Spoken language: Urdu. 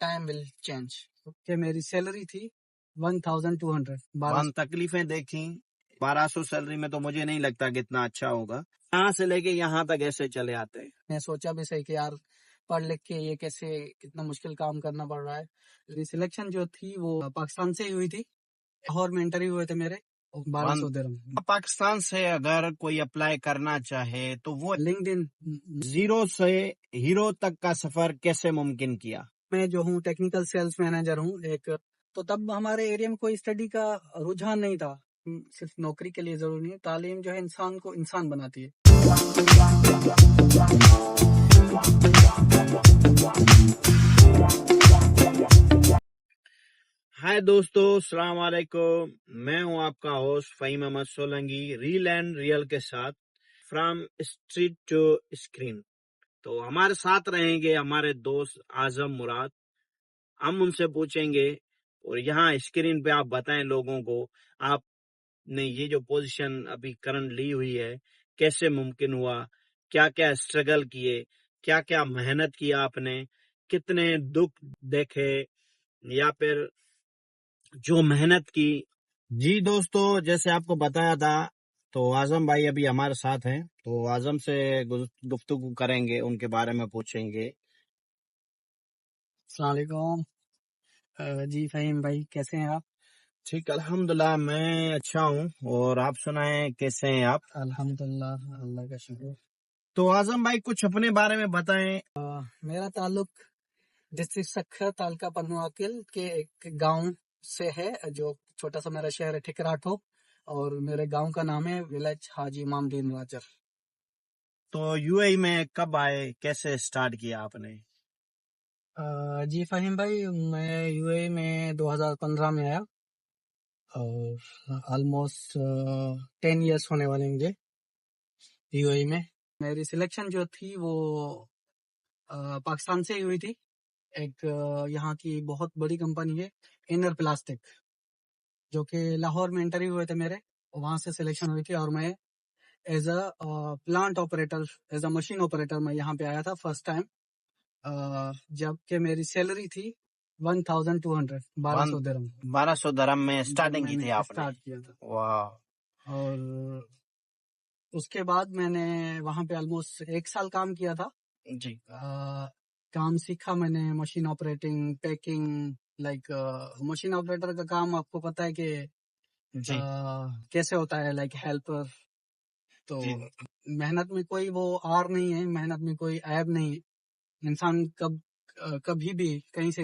time will change. کہ میری سیلری تھی 1200. تکلیفیں دیکھی 1200 سیلری میں تو مجھے نہیں لگتا کہ اتنا اچھا ہوگا. یہاں سے لے کے یہاں تک ایسے چلے آتے ہیں. میں سوچا بھی صحیح کہ یار پڑھ لکھ کے یہ کیسے کتنا مشکل کام کرنا پڑ رہا ہے. میری سلیکشن جو تھی وہ پاکستان سے ہی ہوئی تھی. لاہور میں انٹرویو ہوئے تھے میرے 1200 درہم. پاکستان سے اگر کوئی اپلائی کرنا چاہے تو وہ لنکڈ ان زیرو سے ہیرو تک کا سفر کیسے ممکن کیا؟ میں جو ہوں ٹیکنیکل سیلز مینیجر ہوں ایک. تو تب ہمارے ایریا میں کوئی اسٹڈی کا رجحان نہیں تھا. صرف نوکری کے لیے ضروری نہیں ہے. تعلیم جو ہے انسان کو انسان بناتی ہے. ہائے دوستو، السلام علیکم. میں ہوں آپ کا host Fahim Ahmed Solangi, reel and real کے ساتھ فرام اسٹریٹ ٹو اسکرین. تو ہمارے ساتھ رہیں گے ہمارے دوست اعظم مراد. ہم ان سے پوچھیں گے اور یہاں اسکرین پہ آپ بتائیں لوگوں کو آپ نے یہ جو پوزیشن ابھی کرنٹ لی ہوئی ہے کیسے ممکن ہوا، کیا کیا اسٹرگل کیے، کیا کیا محنت کی آپ نے، کتنے دکھ دیکھے یا پھر جو محنت کی. جی دوستو، جیسے آپ کو بتایا تھا تو اعظم بھائی ابھی ہمارے ساتھ ہیں. تو اعظم سے گفتگو کریں گے، ان کے بارے میں پوچھیں گے. السلام علیکم. جی فہیم بھائی کیسے ہیں آپ؟ ٹھیک، الحمدللہ میں اچھا ہوں. اور آپ سنائیں کیسے ہیں آپ؟ الحمدللہ اللہ کا شکر. تو اعظم بھائی کچھ اپنے بارے میں بتائیں. میرا تعلق ڈسٹرکٹ سکھر تعلقہ پنواکل کے ایک گاؤں سے ہے جو چھوٹا سا میرا شہر ہے ٹھکراٹھو، اور میرے گاؤں کا نام ہے ولیج حاجی امام دین راجر. تو یو اے میں کب آئے، کیسے سٹارٹ کیا آپ نے؟ جی فہیم بھائی، میں یو اے میں 2015 میں آیا اور آلموسٹ 10 ایئرس ہونے والے مجھے یو اے میں. میری سلیکشن جو تھی وہ پاکستان سے ہی ہوئی تھی. ایک یہاں کی بہت بڑی کمپنی ہے انر پلاسٹک، جو کہ لاہور میں انٹرویو ہوئے تھے میرے، وہاں سے سلیکشن ہوئی تھی. اور میں as a plant operator, as a machine operator میں یہاں پہ آیا تھا فرسٹ ٹائم. جب کہ میری سیلری تھی 1200 1200 درہم. 1200 درہم میں سٹارٹنگ کی تھی آپ نے؟ اسٹارٹ کیا تھا. واہ. اور اس کے بعد میں نے وہاں پہ آلموسٹ 1 سال کام کیا تھا. جی. کام سیکھا میں نے، machine operating, packing. Like machine operator کا کام آپ کو پتا ہے کہ جی کیسے ہوتا ہے، لائک ہیلپر. تو محنت میں کوئی وہ آر نہیں ہے، محنت میں کوئی عیب نہیں ہے. انسان کبھی بھی کہیں سے